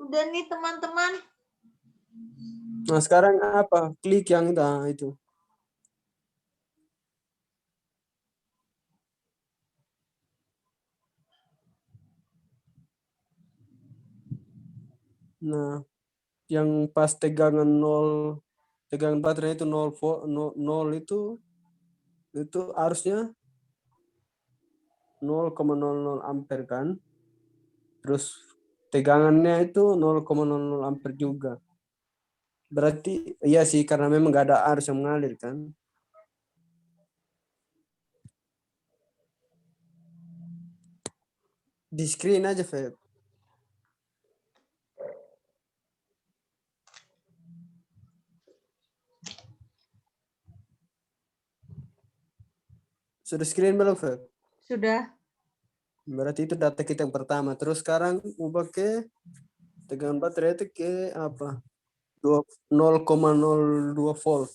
Udah nih teman-teman. Nah sekarang apa? Klik yang itu. Nah, yang pas tegangan 0, tegangan baterai itu 0 volt, 0 itu harusnya 0,00 ampere kan? Terus tegangannya itu 0,00 ampere juga. Berarti iya sih karena memang nggak ada arus yang mengalir kan? Di screen aja, Feb. Sudah screen belum, Feb? Sudah. Berarti itu data kita yang pertama. Terus sekarang ubah ke tegangan baterai itu ke apa? 0,02 volt.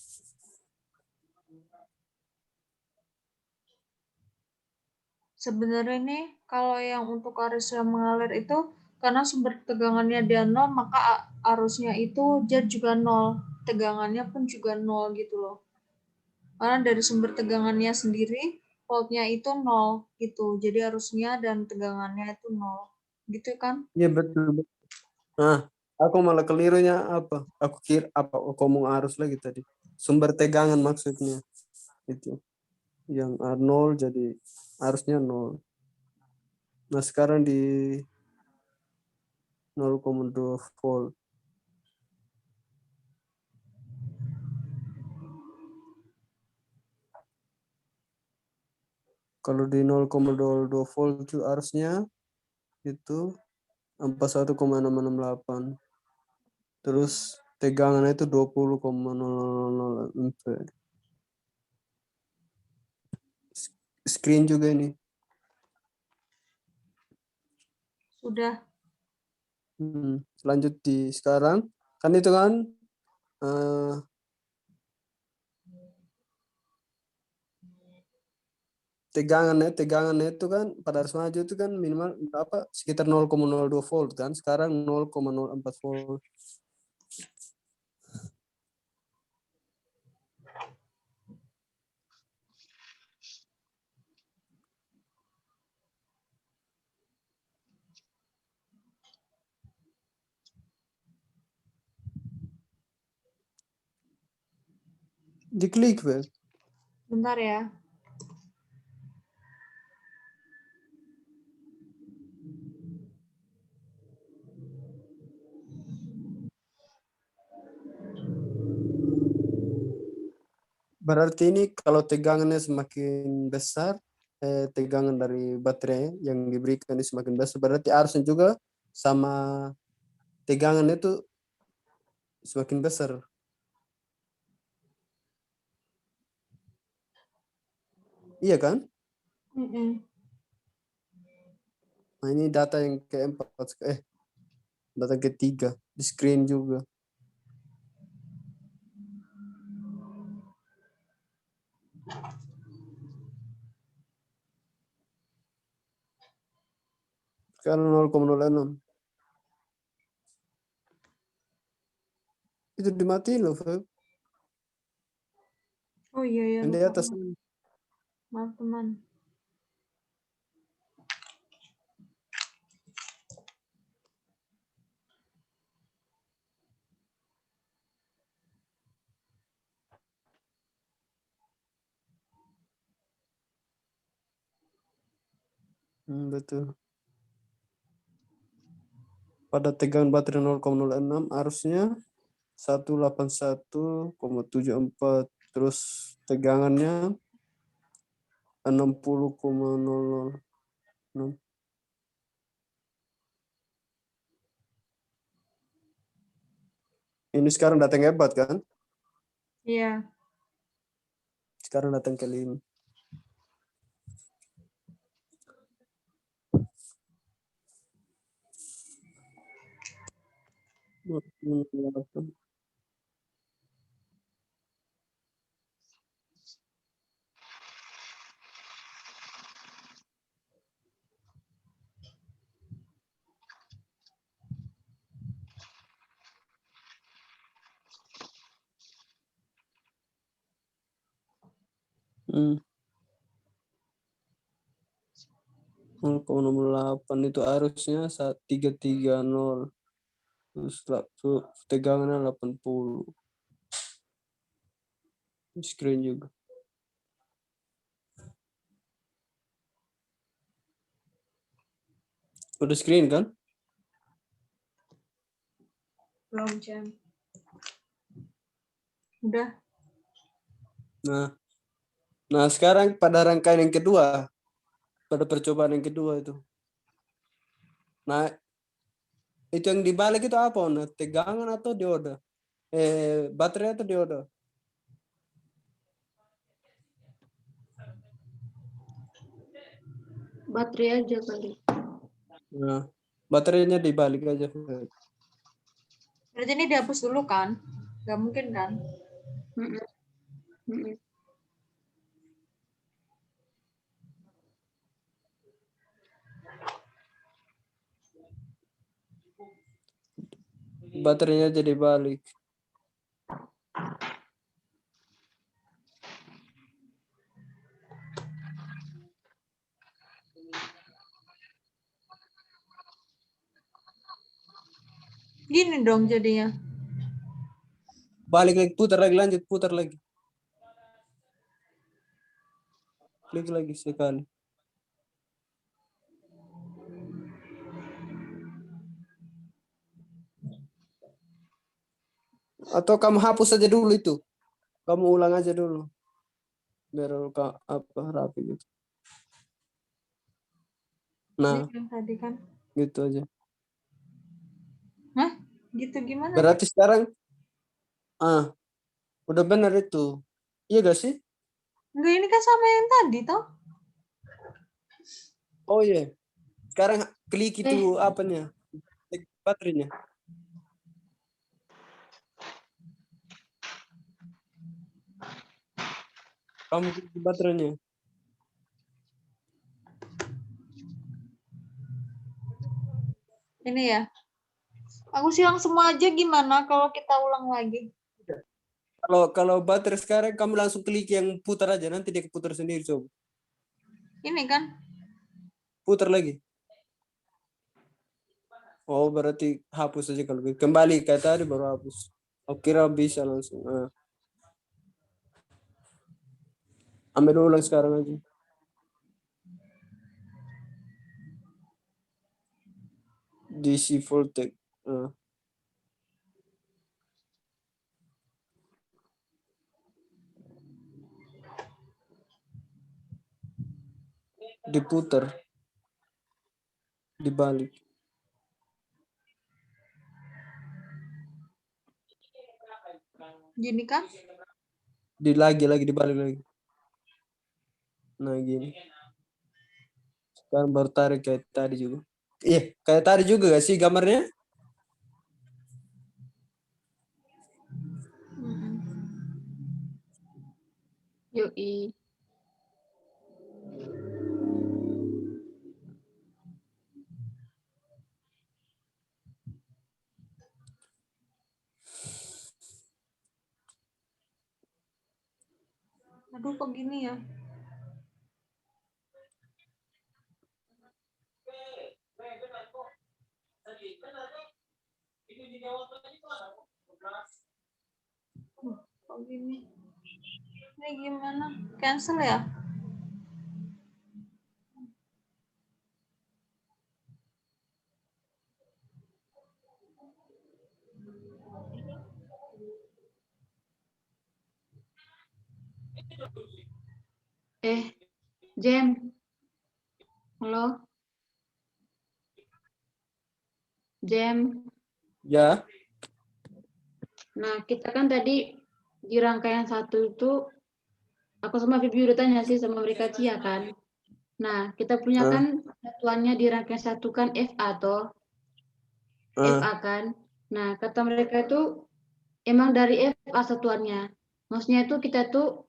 Sebenarnya nih kalau yang untuk arus yang mengalir itu karena sumber tegangannya dia nol, maka arusnya itu dia juga nol. Tegangannya pun juga nol gitu loh. Karena dari sumber tegangannya sendiri, voltnya itu nol gitu. Jadi arusnya dan tegangannya itu nol. Gitu kan? Iya betul. Nah, aku malah kelirunya apa? Aku kira apa? Aku ngomong arus lagi tadi. Sumber tegangan maksudnya itu. Yang nol jadi arusnya nol. Nah sekarang di 0,2 volt. Kalau di 0,22 volt itu arusnya itu 41,668. Terus tegangannya itu 20,000 ampere. Screen juga ini. Sudah. Lanjut di sekarang. Kan itu kan eh, tegangannya itu kan pada arus maju itu kan minimal apa sekitar 0,02 volt kan. Sekarang 0,04 volt. Diklik, Beb. Bentar ya. Berarti ini kalau tegangannya semakin besar, tegangan dari baterai yang diberikan ini semakin besar, berarti arusnya juga sama tegangan itu semakin besar. Iya kan? Mm-mm. Nah ini data yang keempat, data ketiga di screen juga. Sekarang 0,06. Itu dimatiin loh, Feb. Oh iya ya, Yang di lupa. atas. Maaf teman. Betul. Pada tegangan baterai 0,06 arusnya 181,74. Terus tegangannya 60,006. Ini sekarang datang hebat kan? Iya. Sekarang datang ke 5. 0,08 itu arusnya 330. Terus tegangannya 80. Screen juga. Udah screen kan? Belum, Jam. Udah. Nah sekarang pada rangkaian yang kedua, pada percobaan yang kedua itu. Nah, itu yang dibalik itu apa? Nah, tegangan atau dioda? Baterai atau dioda? Baterai aja kali. Nah, baterainya dibalik aja. Berarti ini dihapus dulu kan? Gak mungkin kan? Mm-mm. Mm-mm. Baterainya jadi balik. Gini dong jadinya. Balik lagi, putar lagi, lanjut, putar lagi. Klik lagi sekali. Atau kamu hapus aja dulu itu. Kamu ulang aja dulu. Biar apa rapi gitu. Nah, Ini yang tadi kan. gitu aja. Hah? Gitu gimana? Berarti sekarang udah benar itu. Iya gak sih? Enggak, ini kan sama yang tadi toh. Oh iya. Sekarang klik itu apanya? Baterainya. Kamu klik baterainya. Ini ya. Aku silang semua aja gimana kalau kita ulang lagi? Kalau baterai sekarang kamu langsung klik yang putar aja, nanti dia putar sendiri coba. Ini kan? Putar lagi. Oh, berarti hapus aja kalau gitu. Kembali kayak tadi baru hapus. Aku kira bisa langsung. Ambil ulang sekarang aja. DC voltage. Diputar. Dibalik. Gini kan? Lagi dibalik lagi. Nah gini. Sekarang baru tarik kayak tadi juga. Iya, kayak tadi juga gak sih gambarnya? Yoi. Aduh kok gini ya? Kok gini? Ini gimana? Cancel ya? Jem. Halo. Jem. Ya. Nah, kita kan tadi di rangkaian 1 itu, aku sama Vivi udah tanya sih sama mereka Cia kan. Nah, kita punya kan satuannya di rangkaian 1 kan FA toh. FA kan. Nah, kata mereka itu emang dari FA satuannya. Maksudnya itu kita tuh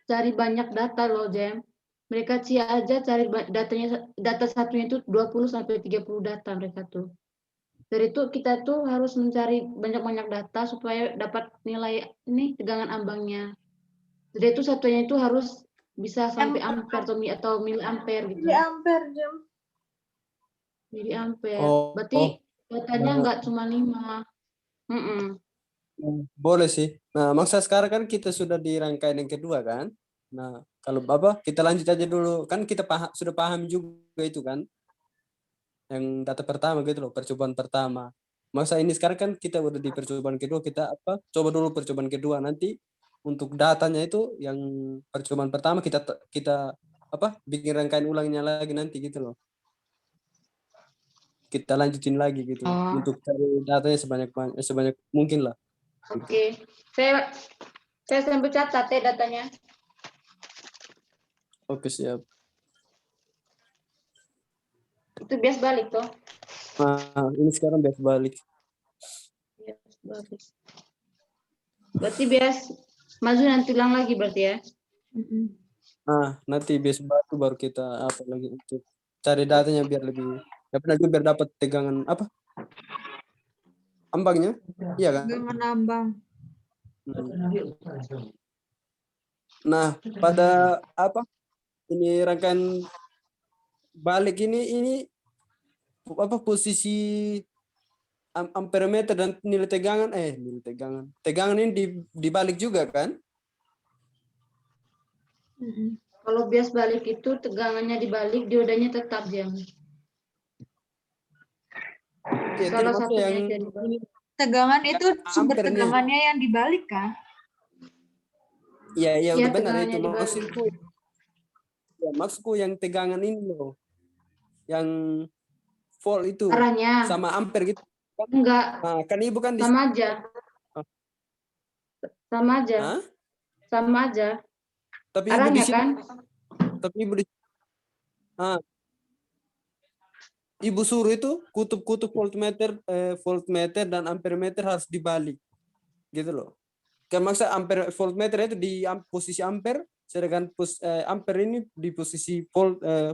cari banyak data loh, Jem. Mereka Cia aja cari data satunya itu 20 sampai 30 data mereka tuh. Dari itu kita tuh harus mencari banyak-banyak data supaya dapat nilai ini tegangan ambangnya. Jadi itu satunya itu harus bisa sampai ampere atau miliampere gitu. Di ampere jam. Miliampere. Oh, Berarti datanya nah, nggak cuma 5. boleh sih. Nah, maksud sekarang kan kita sudah di rangkaian yang kedua kan. Nah, kalau apa kita lanjut aja dulu. Kan kita sudah paham juga itu kan. Yang data pertama gitu loh, percobaan pertama. Masa ini sekarang kan kita udah di percobaan kedua, kita apa? Coba dulu percobaan kedua, nanti untuk datanya itu yang percobaan pertama kita apa? Bikin rangkaian ulangnya lagi nanti gitu loh. Kita lanjutin lagi gitu Oh, untuk cari datanya sebanyak mungkin lah. oke. Saya sambil catat ya datanya. Oke, siap. Itu bias balik toh. Nah, ini sekarang bias balik. Bias balik. Berarti bias maju nanti ulang lagi berarti ya. Nah, nanti bias balik baru kita apa lagi untuk cari datanya biar lebih biar dapat tegangan apa? Ambangnya? Iya kan? Tegangan ambang. Nah, pada apa? Ini rangkaian balik ini apa posisi amperemeter dan nilai tegangan ini dibalik juga kan? Kalau bias balik itu tegangannya dibalik, diodanya tetap jam. Ya, Salah tidak maksudnya satunya yang aja dibalik. ini Tegangan itu sumber ampernya. tegangannya yang dibalik kan? Iya, Iya, udah benar tegangannya itu dibalik. maksudku. Ya, maksudku yang tegangan ini loh. Yang volt itu Arahnya sama ampere gitu. enggak, Nah, kan ibu kan di sama aja. Sama aja. Hah? Sama aja. Tapi ibu di Arahnya sini, kan? tapi ibu di Ibu suruh itu kutub-kutub voltmeter dan ampermeter harus dibalik, gitu loh. Kan maksa voltmeter itu di posisi ampere, sedangkan ampere ini di posisi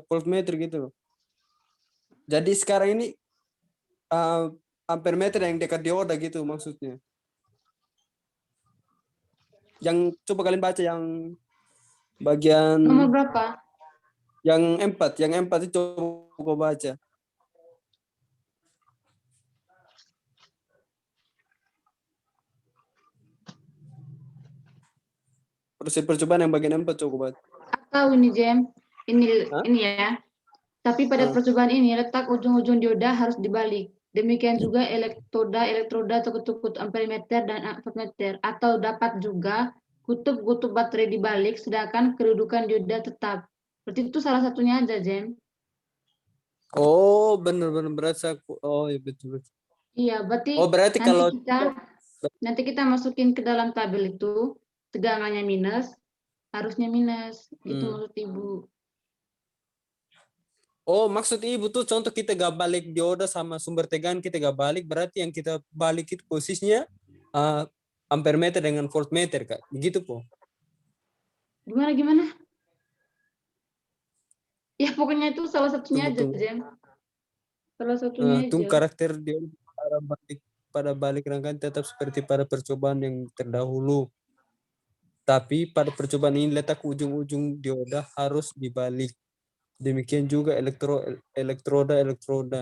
voltmeter gitu loh. Jadi sekarang ini ampermeter yang dekat dioda gitu maksudnya. Yang coba kalian baca yang bagian Nomor berapa? yang empat itu coba baca. Proses percobaan yang bagian 4 coba baca. Atau ini Jem, ini ya. Tapi pada percobaan ini letak ujung-ujung dioda harus dibalik. Demikian juga elektroda atau kutub-kutub amperemeter dan voltmeter, atau dapat juga kutub-kutub baterai dibalik sedangkan kedudukan dioda tetap. Berarti itu salah satunya aja, Jem. Oh, benar-benar berasa. Oh, iya betul. Iya, berarti Oh, berarti kalau nanti kita masukin ke dalam tabel itu tegangannya minus, harusnya minus. Itu maksud Ibu. Oh, maksud ibu tuh contoh kita gak balik dioda sama sumber tegangan kita gak balik, berarti yang kita balik itu posisinya ampermeter dengan voltmeter, Kak. Begitu, Po. Gimana? Ya pokoknya itu salah satunya aja, Tunggu. Jem. Salah satunya Tunggu aja. karakter dioda pada balik rangkaian tetap seperti pada percobaan yang terdahulu. Tapi pada percobaan ini letak ujung-ujung dioda harus dibalik. Demikian juga elektroda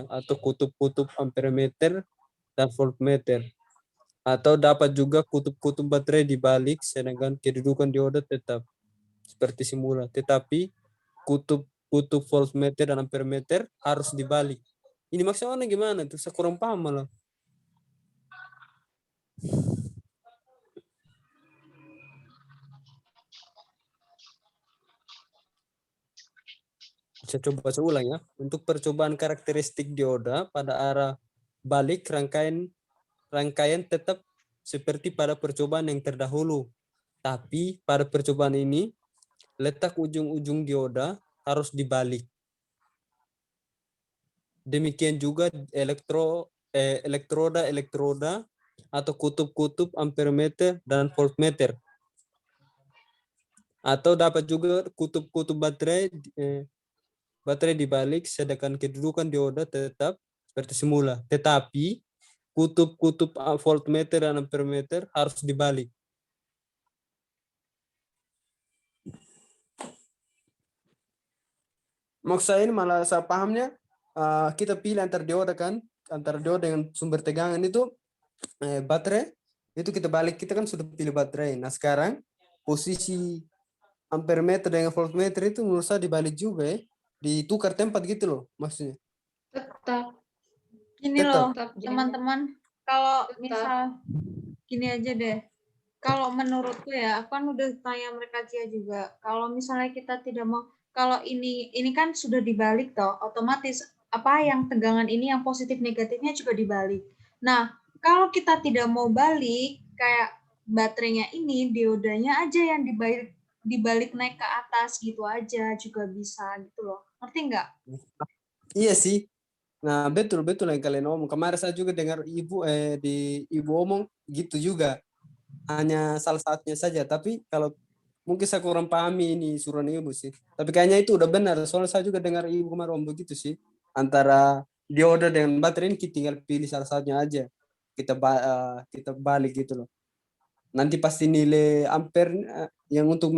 atau kutub-kutub amperemeter dan voltmeter. Atau dapat juga kutub-kutub baterai dibalik sedangkan kedudukan dioda tetap seperti semula. Tetapi kutub voltmeter dan amperemeter harus dibalik. Ini maksudnya gimana tuh? Saya kurang paham malah. Saya coba ulang ya. Untuk percobaan karakteristik dioda pada arah balik rangkaian tetap seperti pada percobaan yang terdahulu. Tapi pada percobaan ini letak ujung-ujung dioda harus dibalik. Demikian juga elektroda atau kutub-kutub amperemeter dan voltmeter. Atau dapat juga kutub-kutub baterai dibalik sedangkan kedudukan dioda tetap seperti semula. Tetapi kutub-kutub voltmeter dan amperemeter harus dibalik. Maksud saya ini malah saya pahamnya kita pilih antara dioda kan, antara dioda dengan sumber tegangan itu baterai itu kita balik, kita kan sudah pilih baterai. Nah sekarang posisi ampere meter dengan voltmeter itu menurut saya dibalik juga ya, ditukar tempat gitu loh maksudnya. Tetap. Gini Tetap. loh, Tetap, teman-teman, kalau Tetap. misal gini aja deh. Kalau menurutku ya, aku kan udah tanya mereka juga. Kalau misalnya kita tidak mau, kalau ini kan sudah dibalik toh, otomatis apa yang tegangan ini yang positif negatifnya juga dibalik. Nah, kalau kita tidak mau balik, kayak baterainya ini, diodanya aja yang dibalik naik ke atas gitu aja juga bisa gitu loh. Ngerti nggak? Iya sih. Nah betul yang kalian omong. Kemarin saya juga dengar di ibu omong gitu juga. Hanya salah satunya saja. Tapi kalau mungkin saya kurang pahami ini suruhan ibu sih. Tapi kayaknya itu udah benar. Soalnya saya juga dengar ibu kemarin omong begitu sih. Antara dioda dengan baterai ini kita tinggal pilih salah satunya aja. Kita balik gitu loh. Nanti pasti nilai ampere yang untuk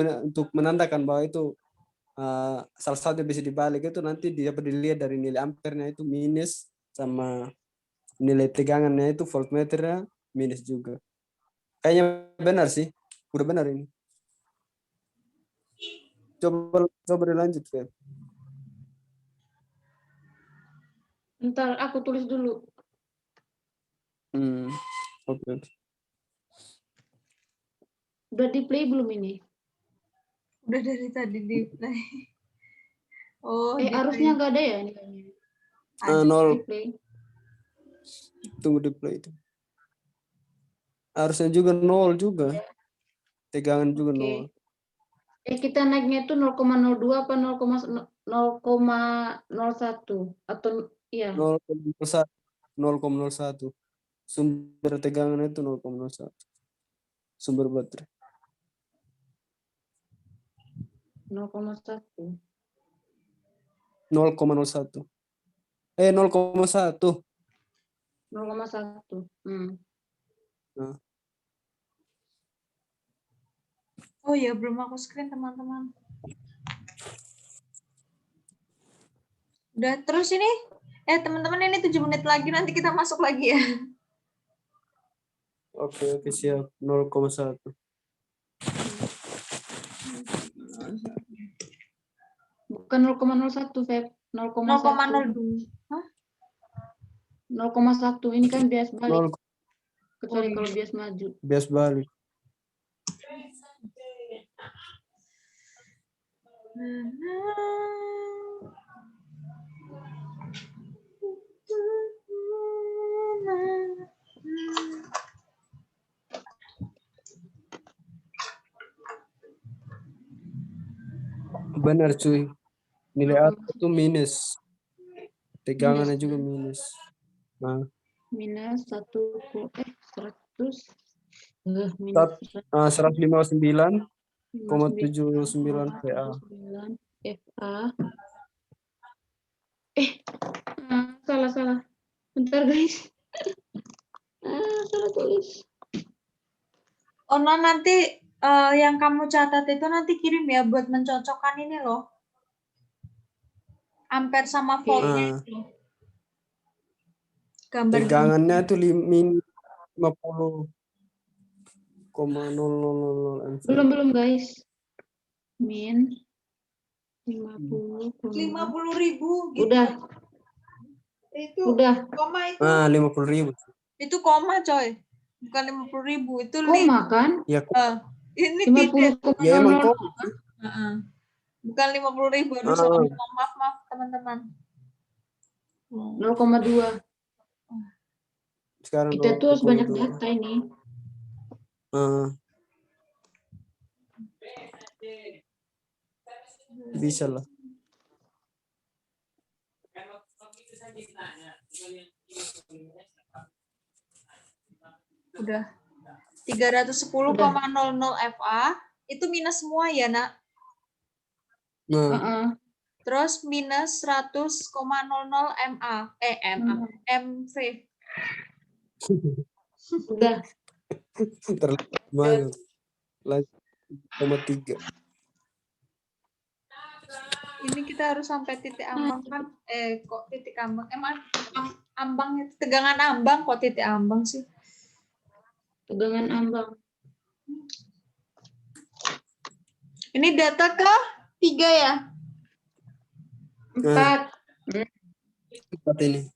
menandakan bahwa itu salah satu yang bisa dibalik itu nanti dapat dilihat dari nilai ampernya itu minus, sama nilai tegangannya itu voltmeternya minus juga. Kayaknya benar sih, udah benar ini. Coba dilanjut Feb. Ntar aku tulis dulu. Oke. Udah di play belum ini? Udah dari tadi di play. Oh, di Harusnya play. nggak ada ya ini kayaknya. Ada. Nol. Di play. Tunggu di play itu. Harusnya juga nol juga. Tegangan juga nol. Kita naiknya itu 0,02 apa 0,01 atau iya 0,01. Sumber tegangan itu 0,01. Sumber baterai 0,1. 0,01. 0,1. 0,1. Nah. Oh ya, belum aku screen teman-teman. Udah, terus ini teman-teman ini 7 menit lagi nanti kita masuk lagi ya. Oke, siap. 0,1. Bukan 0,01 Feb, 0,02. Hah? 0,1 ini kan bias balik. Kecuali iya. kalau bias maju. Bias balik. Benar cuy. Nilai A itu minus. Tegangannya juga minus. Nah, minus 100 159,79 PA. FA. Salah. Bentar guys. Salah tulis. Oh, nanti yang kamu catat itu nanti kirim ya buat mencocokkan ini loh. Ampere sama voltnya itu. Gambar tegangannya itu min 50,0000 ampere. Belum guys. Min 50.000 gitu. Udah. Itu Udah. koma itu. 50.000. Itu koma coy. Bukan 50.000, itu koma kan? Ya, ini 50,00. ya emang koma. Bukan 50.000, aduh salah. Maaf teman-teman. 0,2. Sekarang kita tuh harus banyak data ini. Bisa lah. Udah. 310,00 FA itu minus semua ya, Nak? Terus minus 100,00 MA. MV. Udah. Terlalu 0,3. Ini kita harus sampai titik ambang kan? Kok titik ambang? Emang ambang itu tegangan ambang kok titik ambang sih? Tegangan ambang. Ini data ke 3 ya? 4. Empat ini.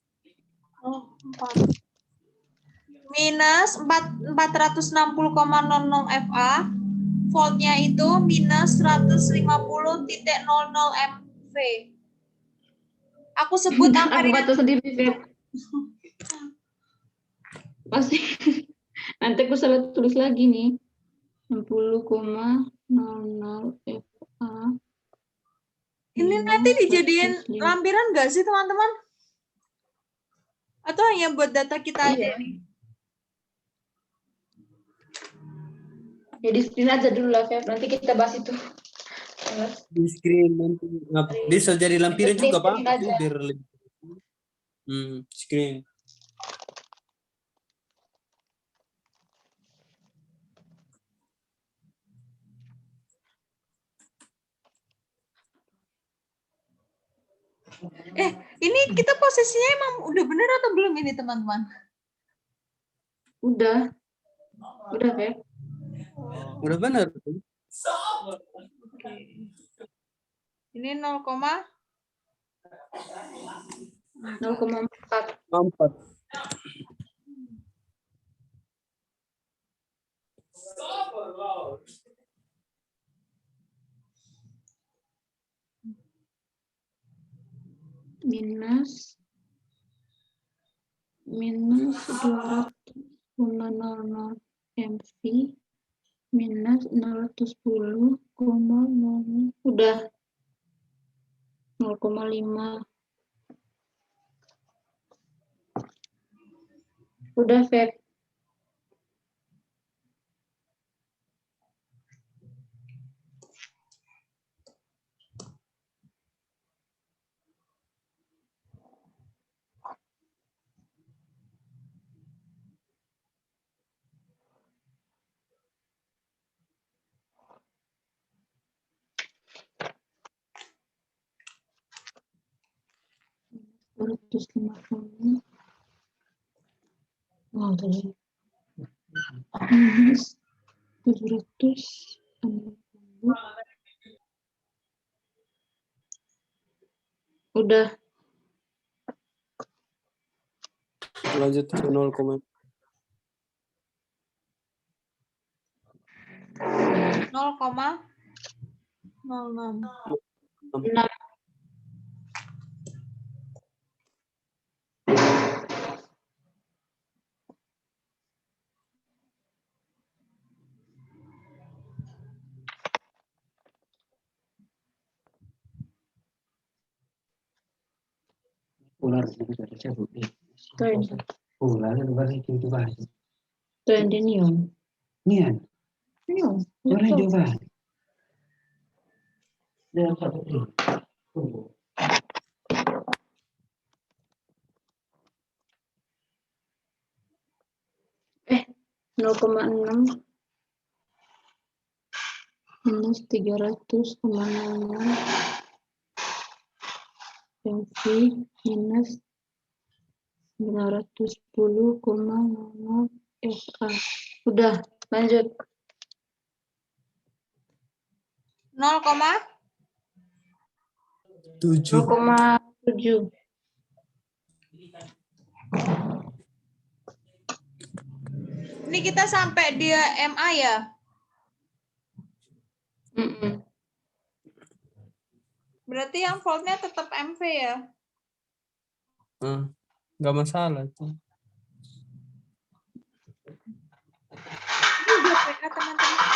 Oh, 4. Minus 460,00 FA. Voltnya itu minus 150,00 MV. Aku sebut Aku ampernya. kata sendiri, Feb. Pasti. Nanti aku salah tulis lagi nih. 60,00 FA. Ini nanti dijadiin lampiran nggak sih teman-teman? Atau hanya buat data kita aja Iya. nih? Ya di screen aja dulu lah, Feb. Nanti kita bahas itu. Di screen nanti bisa jadi lampiran juga Pak. Screen aja. Biar lebih screen. Ini kita posisinya emang udah bener atau belum ini teman-teman? Udah, Feb. Udah benar. Oke. Ini 0,4. 0,4. Minus 200,00 MV minus 010,00 udah 0,5 udah Feb. Wow, tadi minus 760. Udah. Lanjut ke 0,6. 0,06. Trend neon. Neon. Boleh coba. Eh, 0,6 minus 300,00 MV minus 910,00 FA. Udah, lanjut. 0,7. Ini kita sampai dia MA ya? Berarti yang voltnya tetap MV ya? Nggak masalah itu. Ini udah PK teman-teman.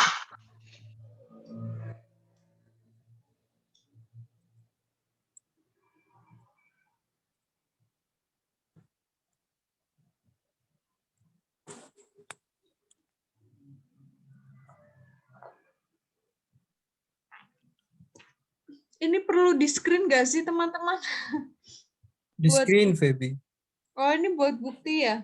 Ini perlu di screen nggak sih teman-teman? Di screen, Feby. Oh, ini buat bukti ya?